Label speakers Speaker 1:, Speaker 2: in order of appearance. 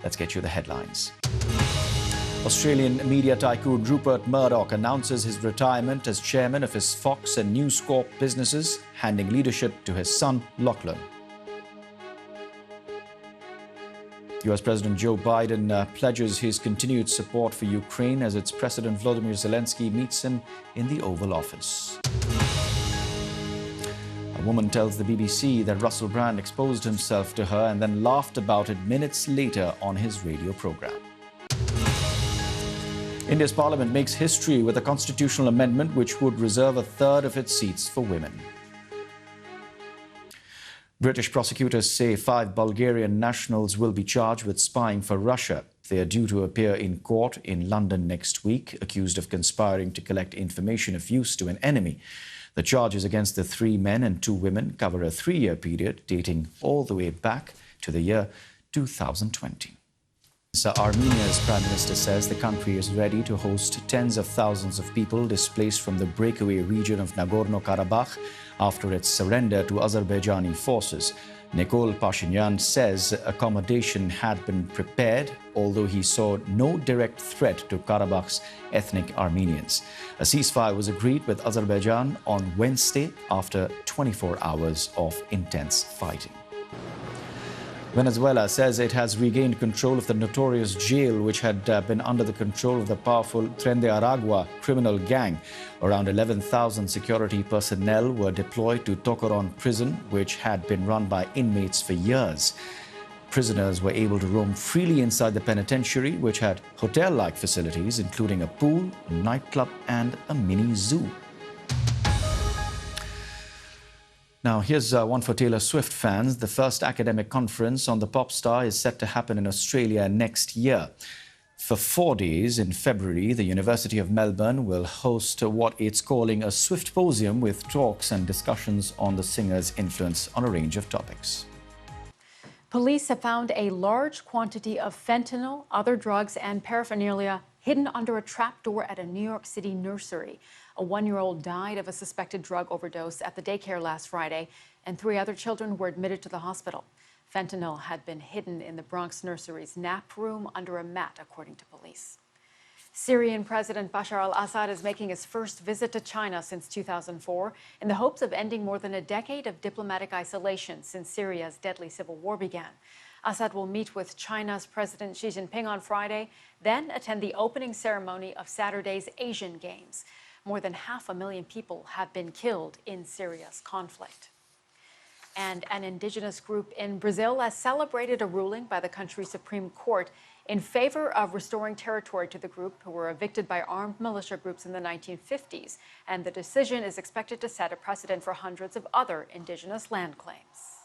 Speaker 1: Let's get you the headlines. Australian media tycoon Rupert Murdoch announces his retirement as chairman of his Fox and News Corp businesses, handing leadership to his son, Lachlan. US President Joe Biden pledges his continued support for Ukraine as its President Volodymyr Zelensky meets him in the Oval Office. A woman tells the BBC that Russell Brand exposed himself to her and then laughed about it minutes later on his radio program. India's parliament makes history with a constitutional amendment which would reserve a third of its seats for women. British prosecutors say 5 Bulgarian nationals will be charged with spying for Russia. They are due to appear in court in London next week, accused of conspiring to collect information of use to an enemy. The charges against the 3 men and 2 women cover a 3-year period dating all the way back to the year 2020. Armenia's Prime Minister says the country is ready to host tens of thousands of people displaced from the breakaway region of Nagorno-Karabakh after its surrender to Azerbaijani forces. Nikol Pashinyan says accommodation had been prepared, although he saw no direct threat to Karabakh's ethnic Armenians. A ceasefire was agreed with Azerbaijan on Wednesday after 24 hours of intense fighting. Venezuela says it has regained control of the notorious jail which had been under the control of the powerful Tren de Aragua criminal gang. Around 11,000 security personnel were deployed to Tocoron prison, which had been run by inmates for years. Prisoners were able to roam freely inside the penitentiary, which had hotel-like facilities, including a pool, a nightclub, and a mini zoo. Now, here's one for Taylor Swift fans. The first academic conference on the pop star is set to happen in Australia next year. For 4 days in February, the University of Melbourne will host what it's calling a Swiftposium with talks and discussions on the singer's influence on a range of topics.
Speaker 2: Police have found a large quantity of fentanyl, other drugs, and paraphernalia hidden under a trapdoor at a New York City nursery. A 1-year-old died of a suspected drug overdose at the daycare last Friday, and 3 other children were admitted to the hospital. Fentanyl had been hidden in the Bronx nursery's nap room under a mat, according to police. Syrian President Bashar al-Assad is making his first visit to China since 2004 in the hopes of ending more than a decade of diplomatic isolation since Syria's deadly civil war began. Assad will meet with China's President Xi Jinping on Friday, then attend the opening ceremony of Saturday's Asian Games. More than 500,000 people have been killed in Syria's conflict. And an indigenous group in Brazil has celebrated a ruling by the country's Supreme Court in favor of restoring territory to the group who were evicted by armed militia groups in the 1950s. And the decision is expected to set a precedent for hundreds of other indigenous land claims.